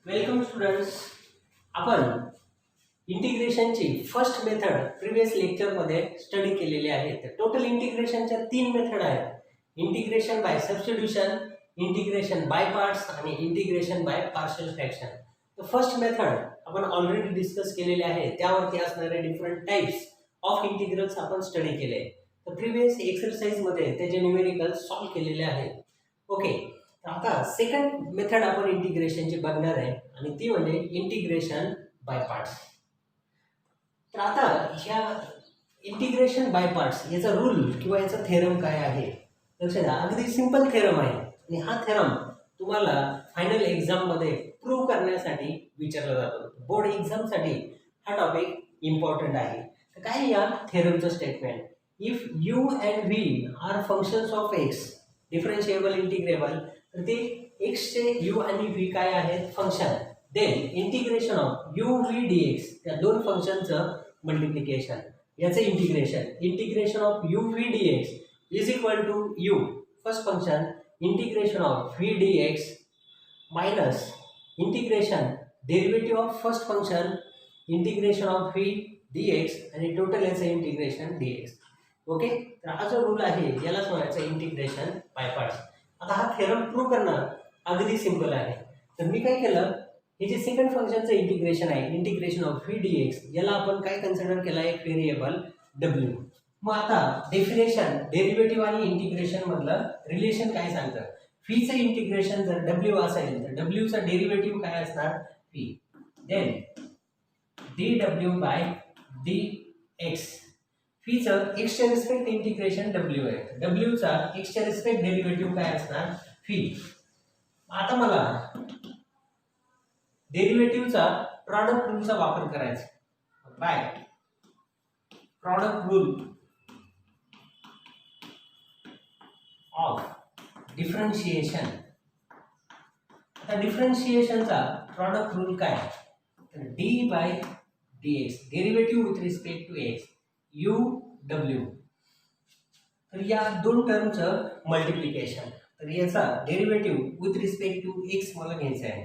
Welcome students. आपण इंटिग्रेशनची first method previous लेक्चरमध्ये study केलेली आहे. तर टोटल इंटिग्रेशनच्या 3 मेथड आहेत. Integration by substitution, integration by parts आणि इंटिग्रेशन बाय पार्शियल फ्रॅक्शन. तर फर्स्ट मेथड आपण ऑलरेडी डिस्कस केलेली आहे. त्यावरती असणारे डिफरंट टाइप्स ऑफ इंटिग्रल्स आपण स्टडी केले. तर प्रिव्हियस एक्सरसाइजमध्ये त्याचे न्यूमेरिकल सॉल्व केलेले आहेत. ओके, आता सेकंड मेथड आपण इंटिग्रेशनची बघणार आहे आणि ती म्हणजे इंटिग्रेशन बाय पार्ट्स. तर आता ह्या इंटिग्रेशन बाय पार्ट्स याचा रूल किंवा याचा थेरम काय आहे लक्षात द्या. अगदी सिंपल थेरम आहे आणि हा थेरम तुम्हाला फायनल एक्झाममध्ये प्रूव्ह करण्यासाठी विचारला जातो. बोर्ड एक्झामसाठी हा टॉपिक इम्पॉर्टंट आहे. तर काय या थेरमचं statement, if u and v are functions of x differentiable integrable, तर ते एक्सचे यू आणि व्ही काय आहेत function, then integration of u v d x त्या दोन फंक्शनचं मल्टिप्लिकेशन याचं integration of u v d x is equal to u first function integration of v d x minus integration derivative of first function integration of v d x आणि total याचं integration d x. Okay, तर हा जो rule आहे यालाच म्हणायचं integration by parts. आता हा थेरम प्रूव्ह करणं अगदी सिंपल आहे. तर मी काय केलं, हे जे सेकंड फंक्शनचं इंटिग्रेशन आहे integration of v d x याला आपण काय कन्सिडर केला एक व्हेरिएबल डब्ल्यू. मग आता डेफिनेशन डेरिव्हेटिव्ह आणि इंटिग्रेशन मधलं रिलेशन काय सांगतं, व्हीचं इंटिग्रेशन जर डब्ल्यू असेल तर डब्ल्यूचा डेरिव्हेटिव्ह काय असणार v, then d W by D x. व्हीचं एक्सच्या रिस्पेक्ट इंटिग्रेशन डब्ल्यू आहे, डब्ल्यूचा एक्सच्या रिस्पेक्ट डेरिव्हेटिव्ह काय असणार व्ही. आता मला डेरिव्हेटिव्हचा प्रॉडक्ट रूलचा वापर करायचा. By product rule of differentiation. आता डिफरन्शिएशनचा प्रॉडक्ट रूल काय, तर D by D X derivative with respect to X U W. तर या दोन टर्मचं मल्टिप्लिकेशन, तर याचा derivative with respect to X मला घ्यायचा आहे.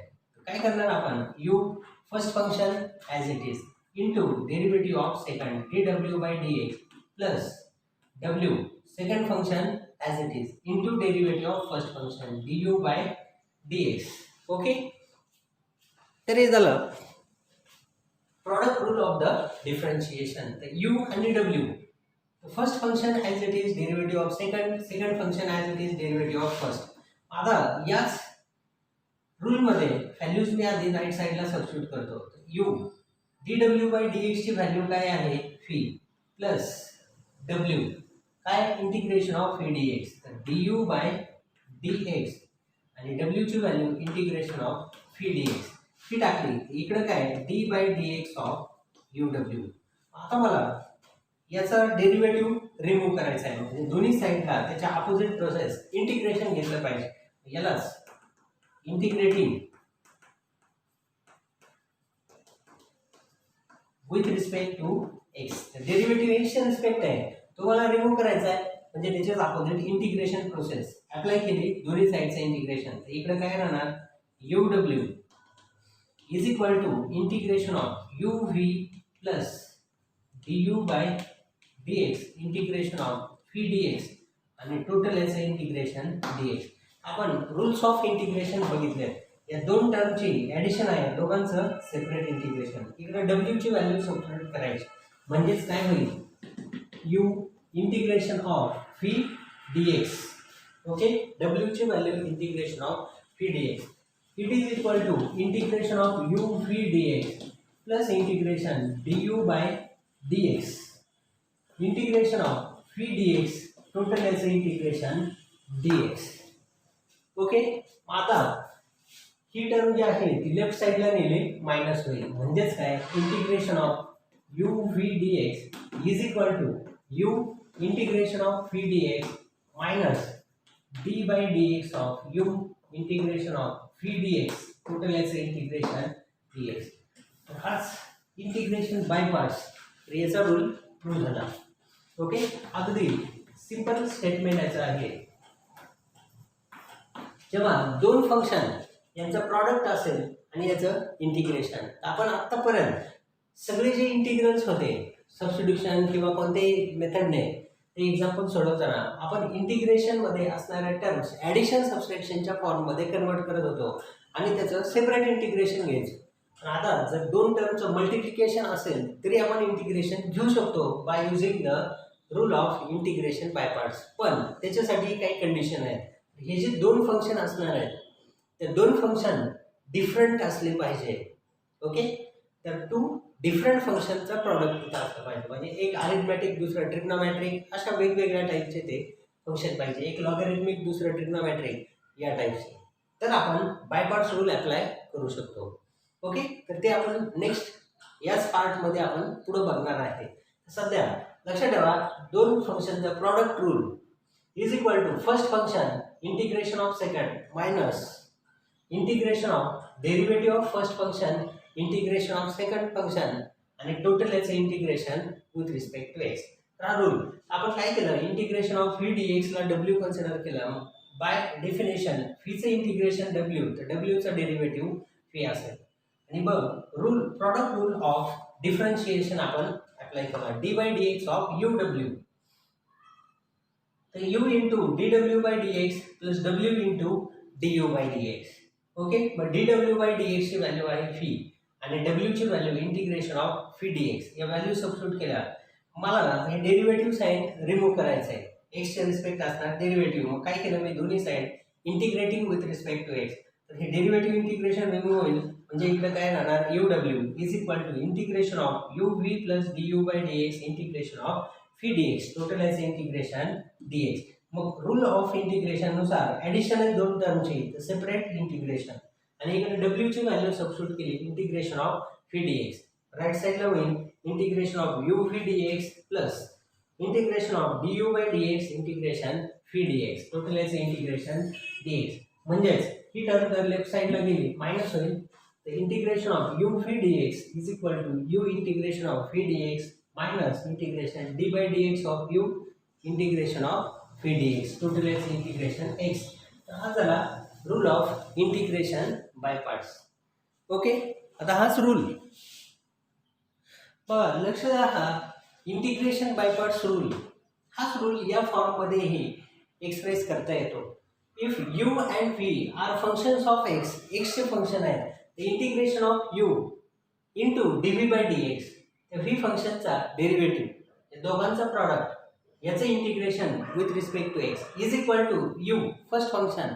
काय करणार आपण, U first function as it is into derivative of second D W by D x plus W second function as it is into derivative of first function d u by D x. Okay, तर हे झालं product rule of the differentiation. The u and w, the first function as it is derivative of second function as it is derivative of first. आता याच rule मध्ये values मी आधी right साइडला substitute करतो. u dw by dx ची value काय आहे v plus w काय इंटिग्रेशन ऑफ v dx, तर du by dx आणि w ची value integration of v dx ही टाकली इकडे काय d by D x of u डब्ल्यू. आता मला याचा डेरिव्हेटिव्ह रिमूव्ह करायचा आहे, म्हणजे दोन्ही साईडला त्याच्या अपोजिट प्रोसेस इंटिग्रेशन घेतलं पाहिजे. यालाच integrating with respect to x. Derivative एक्सच्या रिस्पेक्ट आहे तो मला रिमूव्ह करायचा आहे, म्हणजे त्याच्याच अपोजिट इंटिग्रेशन प्रोसेस अप्लाय केली दोन्ही साईडचं इंटिग्रेशन. तर इकडे काय राहणार u W is equal to integration of u v plus du by dx integration of v dx आणि टोटल याचं इंटिग्रेशन dx. आपण रूल्स ऑफ इंटिग्रेशन बघितले, या दोन टर्मची ॲडिशन आहे, दोघांचं सेपरेट इंटिग्रेशन. इकडे w ची व्हॅल्यू सबस्टिट्यूट करायची, म्हणजेच काय होईल u integration of v dx. Okay, w ची value integration of v dx. It is equal to integration of u v dx plus integration du by dx. Integration of v dx total as integration dx. Okay, आता ही term जी आहे ती left साइडला नेली minus होईल, म्हणजेच काय integration of u v dx is equal to u integration of v dx minus d by dx of u integration of v dx total याचं integration dx. तर हाच इंटिग्रेशन बाय पार्ट्स याचा rule prove झाला. Okay, अगदी simple statement याचं आहे. जेव्हा दोन फंक्शन यांचं प्रॉडक्ट असेल आणि याचं इंटिग्रेशन. आपण आत्तापर्यंत सगळे जे इंटिग्रल्स होते सबस्टिट्यूशन किंवा कोणत्याही मेथडने ते एक्झाम्पल सोडवताना आपण इंटिग्रेशनमध्ये असणाऱ्या टर्म्स ॲडिशन सबस्ट्रॅक्शनच्या फॉर्ममध्ये कन्वर्ट करत होतो आणि त्याचं सेपरेट इंटिग्रेशन घ्यायचं. आता जर दोन टर्मचं मल्टिप्लिकेशन असेल तरी आपण इंटिग्रेशन घेऊ शकतो by using the rule of integration by parts. पण त्याच्यासाठी काही कंडिशन आहेत. हे जे दोन फंक्शन असणार आहेत ते दोन फंक्शन डिफरंट असले पाहिजे. ओके, तर टू डिफरंट फंक्शनचा प्रॉडक्ट इथं असलं पाहिजे. म्हणजे एक अरिथमॅटिक दुसरं ट्रिग्नोमॅट्रिक अशा वेगवेगळ्या टाईपचे ते फंक्शन पाहिजे. एक लॉगॅरिथमिक दुसरं ट्रिग्नोमॅट्रिक या टाईपचे. तर आपण बाय पार्ट्स रूल अप्लाय करू शकतो. ओके, तर ते आपण नेक्स्ट याच पार्टमध्ये आपण पुढं बघणार आहे. सध्या लक्षात ठेवा दोन फंक्शनचा product rule is equal to first function integration of second minus integration of derivative of first function integration of second function आणि टोटल याचं integration with respect to x. हा रूल आपण काय केलं, इंटिग्रेशन ऑफ व्ही डी एक्सला डब्ल्यू consider केलं. By definition फीचं इंटिग्रेशन डब्ल्यू, तर डब्ल्यूचं डेरिव्हेटिव्ह फी असेल. आणि मग rule product rule of differentiation आपण अप्लाय केला d by D x of u W. तर you into D W by D x plus W into d u by D x. Okay, मग D W by D एक्सची value आहे fee आणि डब्ल्यूची value integration of phi d x. या value substitute केल्या. मला हे derivative sine remove करायचं आहे. एक्सच्या रिस्पेक्ट असणार डेरिव्हेटिव्ह. मग काय केलं मी, दोन्ही side integrating with respect to x. तर हे डेरिव्हेटिव्ह इंटिग्रेशन रिमूव्ह होईल. म्हणजे इकडे काय राहणार, यू डब्ल्यू is equal to integration of u v plus d u by D x integration of phi d x total याचं इंटिग्रेशन डी एक्स. मग रूल ऑफ इंटिग्रेशन नुसार ॲडिशनल दोन टर्मची सेपरेट इंटिग्रेशन आणि इकडे डब्ल्यूची व्हॅल्यू सबस्टिट्यूट केली integration of phi d x. Right साईडला होईल integration of u v d x plus integration of d u by D x integration phi d x total याचं इंटिग्रेशन डी एक्स. म्हणजेच ही term जर left साईडला गेली minus होईल. तर integration of u v d x is equal to u integration of phi d x minus integration d by D x of u integration of phi d x total याचं integration x. तर हा झाला rule of integration by parts. Okay, आता हाच rule बघा, लक्ष द्या. हा इंटिग्रेशन बाय पार्ट्स रूल, हाच रूल या फॉर्ममध्येही एक्सप्रेस करता येतो. If u and v are functions of x, एक्सचे फंक्शन आहे, integration of u into d v by D x, त्या व्ही फंक्शनचा डेरिव्हेटिव्ह दोघांचा प्रॉडक्ट याचं integration with respect to x is equal to u first function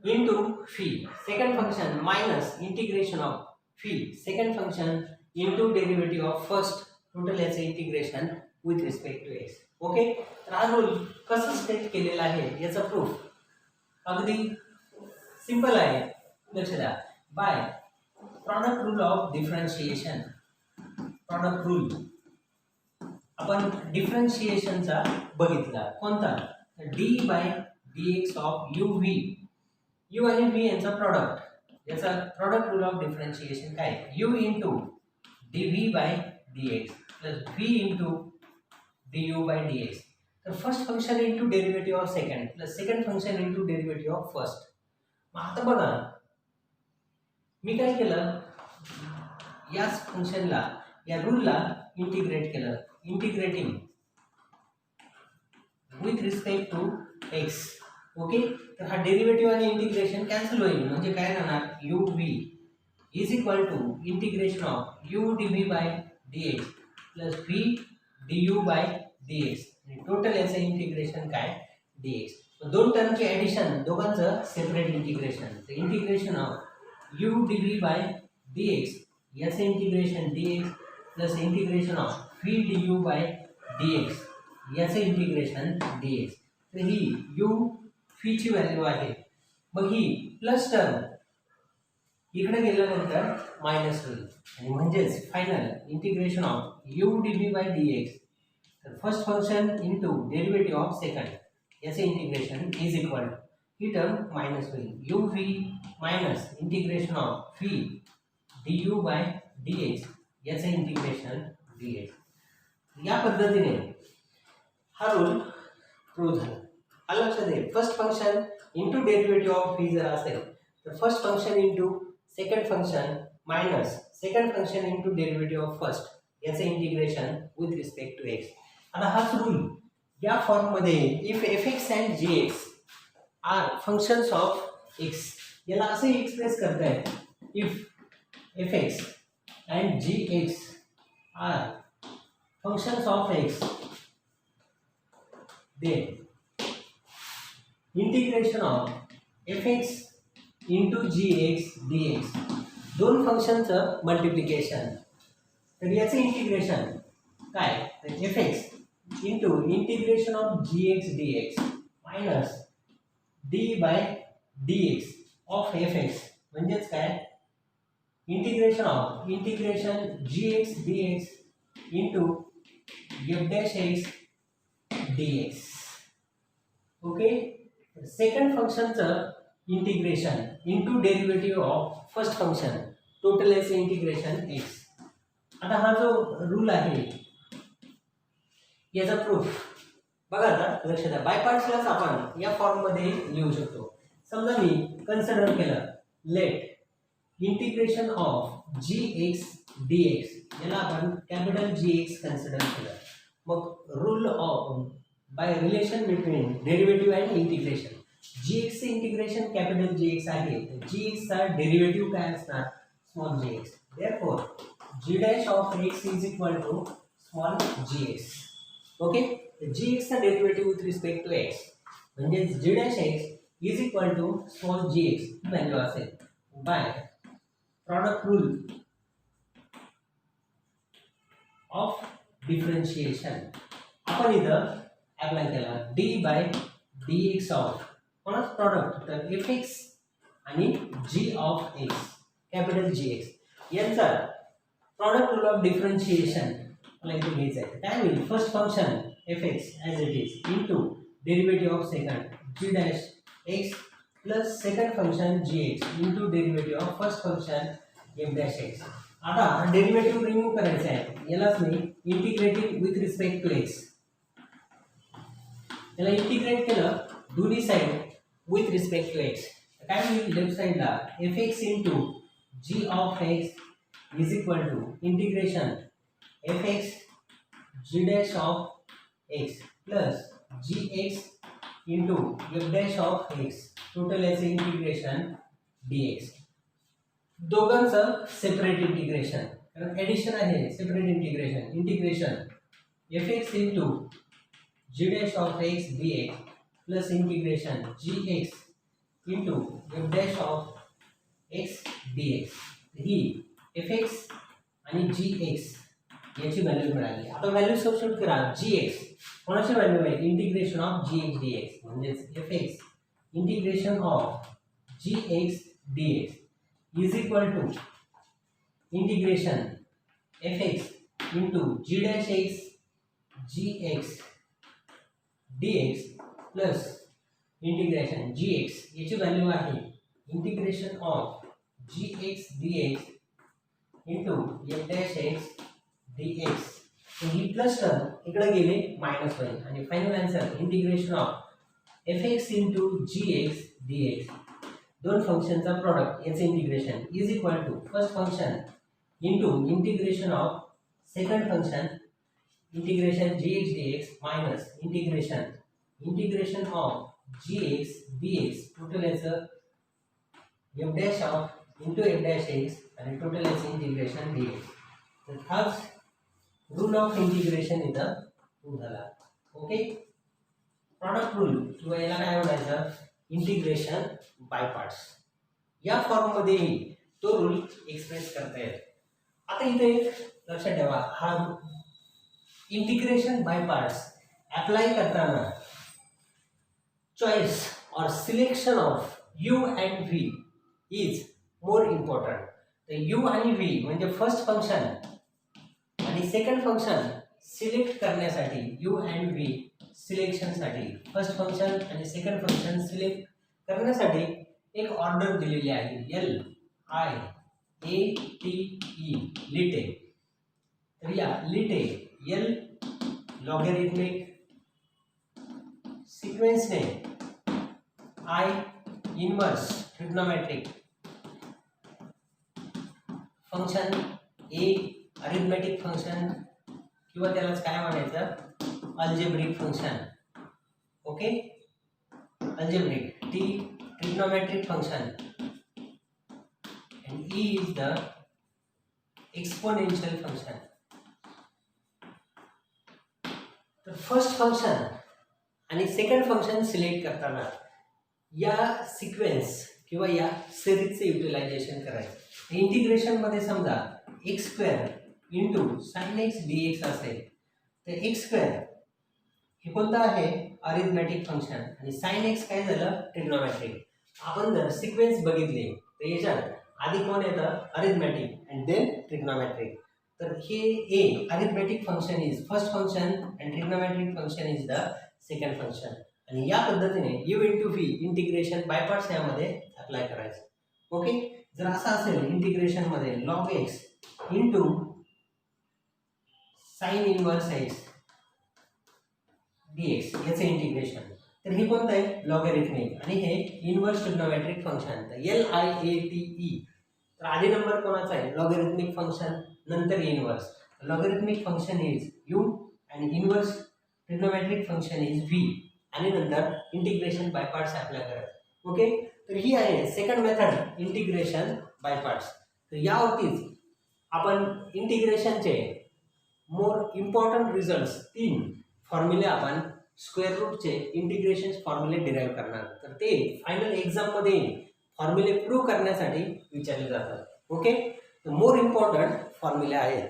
into phi second function minus integration of phi second function into derivative of first total याचं integration with respect to x. Okay, तर हा rule कसं state केलेला आहे याचा proof अगदी simple आहे. लक्ष द्या. By product rule of differentiation, product rule आपण डिफरन्शिएशनचा बघितला कोणता, d by D x of u v, u आणि व्ही यांचा प्रॉडक्ट, याचा प्रॉडक्ट रूल ऑफ डिफरन्शिएशन काय, u into d v by D x plus v into d u by D x. तर first function into derivative of second plus second function into derivative of first. मग आता बघा मी काय केलं, याच फंक्शनला या रूलला इंटिग्रेट केलं, integrating with respect to x. Okay, तर हा डेरिव्हेटिव्ह आणि इंटिग्रेशन कॅन्सल होईल. म्हणजे काय राहणार, u v is equal to integration of u d v by D x plus v d u by D x आणि टोटल याचं इंटिग्रेशन काय, डी एक्स. दोन टर्मचे ॲडिशन, दोघांचं सेपरेट इंटिग्रेशन. तर integration of u d v by D x याचं integration d x plus integration of v d u by D x याचं integration d x. तर ही यू फीची व्हॅल्यू आहे. मग ही प्लस टर्म इकडे गेल्यानंतर मायनस होईल आणि म्हणजेच final integration of u d v by D x, तर first function into derivative of second याचे इंटिग्रेशन इज इक्वल टू ही टर्म मायनस होईल, u v minus integration of v d u by D x याचं integration d x. या पद्धतीने हा rule prove झाला. लक्षात दे, first function into derivative of v जर असेल तर first function into second function minus second function into derivative of first याचं integration with respect to x. आता हाच रूल या फॉर्ममध्ये if f x and g x are functions of x याला असं एक्सप्रेस करता येईल if f x and g x are functions of x then integration of f x into g x d x दोन फंक्शनचं multiplication. तर याचं integration काय तर f x into integration of g x d x minus d by D x of f x म्हणजेच काय integration g x d x into f dash x dx. Okay second फंक्शनचं integration into derivative of first function total याचं integration x. आता हा जो rule आहे याचा proof बघा. आता लक्ष द्या बाय पार्ट्सलाच आपण या फॉर्ममध्ये लिहू शकतो. समजा मी कन्सिडर केलं let integration of g x d x याला आपण कॅपिटल जी एक्स कन्सिडर केलं. मग rule of by relation between derivative and integration g एक्सचं इंटिग्रेशन कॅपिटल जी एक्स आहे तर जी एक्सचा डेरिव्हेटिव्ह काय असणार small g x. Therefore g dash of x is equal to small g x. Okay g एक्सचा derivative with respect to x म्हणजे g dash x is equal to small g x ही value असेल by product rule of differentiation. आपण इथं apply केला d by D x of कोणाच product तर f x आणि g of x capital g x यांचा प्रॉडक्ट रूल ऑफ डिफरन्शिएशन मला इथे घ्यायचं आहे. काय होईल first function f x as it is into derivative of second g dash x plus second function g x into derivative of first function F dash x. आता derivative remove करायचं आहे यालाच मी integrating with respect to x याला integrate केलं दोन्ही side with respect to x. काय होईल लेफ्ट साईडला f x into g of x is equal to integration f x g dash of x plus g x into f dash of x total याचं integration d x. दोघांचं separate integration कारण addition आहे separate integration f x into g dash of x d x plus integration g x into f dash of x d x. ही f x आणि g x याची value मिळाली. आता value substitute करा g x कोणाची value आहे integration of g x d x म्हणजेच f x integration of g x d x is equal to integration fx into g dash x gx dx plus integration gx याची value आहे integration of gx dx into f dash x dx. ही plus term इकडे गेले minus होईल आणि final answer integration of fx into gx dx दोन फंक्शनचा product याचे integration is equal to first function into integration of second function integration g x d x minus integration of g x d x total याचं f dash of into f dash x आणि total याचं integration d x. तर हाच rule of integration इथं prove झाला. Okay product rule किंवा याला काय म्हणायचं इंटिग्रेशन बाय पार्ट्स या फॉर्ममध्येही तो रूल एक्सप्रेस करता येतो. आता इथे लक्षात ठेवा हा इंटिग्रेशन बाय पार्ट्स अप्लाय करताना चॉईस और selection of u and v is more important. तर यू आणि व्ही म्हणजे फर्स्ट फंक्शन आणि सेकंड फंक्शन सिलेक्ट करण्यासाठी यू अँड व्ही सिलेक्शनसाठी फर्स्ट फंक्शन आणि सेकंड फंक्शन सिलेक्ट करण्यासाठी एक ऑर्डर दिलेली आहे L I A T E LIATE. तर या लिटे एल लॉगॅरिथमिक सिक्वेन्सने I inverse trigonometric function, A arithmetic function किंवा त्यालाच काय म्हणायचं algebraic function. Okay, algebraic, T trigonometric function and E is the exponential function. तर फर्स्ट फंक्शन आणि second function select करताना या सिक्वेन्स किंवा या सिरीजचे युटिलायझेशन करायचं. इंटिग्रेशन मध्ये समजा x square into sine x d x असेल तर एक्स स्क्वेअर हे कोणतं आहे अरिथमेटिक फंक्शन आणि साइन एक्स काय झालं ट्रिग्नोमेट्रिक. आपण जर सिक्वेन्स बघितले तर याच्यात आधी कोण येतं अरिथमेटिक अँड देन ट्रिग्नोमेट्रिक. तर हे a arithmetic function is first function and trigonometric function is the second function. आणि या पद्धतीने u into v integration by parts यामध्ये अप्लाय करायचं. ओके, जर असं असेल इंटिग्रेशन मध्ये log x into sine inverse x d x याचं इंटिग्रेशन, तर हे कोणतं आहे लॉगॅरिथमिक आणि हे इनवर्स ट्रिग्नोमेट्रिक फंक्शन. तर LIATE. तर आधी नंबर कोणाचा आहे लॉगॅरिथमिक फंक्शन नंतर inverse. Logarithmic function is you आणि inverse trigonometric function is V आणि नंतर इंटिग्रेशन बाय पार्ट्स अप्लाय करायचं. ओके, तर ही आहे second method integration by parts. तर यावरतीच आपण इंटिग्रेशनचे मोर इम्पॉर्टंट रिझल्ट्स 3 फॉर्म्युले आपण स्क्वेअर रूटचे इंटिग्रेशन फॉर्म्युले डिराईव्ह करणार. तर ते फायनल एक्झाममध्ये फॉर्म्युले प्रूव्ह करण्यासाठी विचारले जातात. ओके, तर मोर इम्पॉर्टंट फॉर्म्युले आहेत.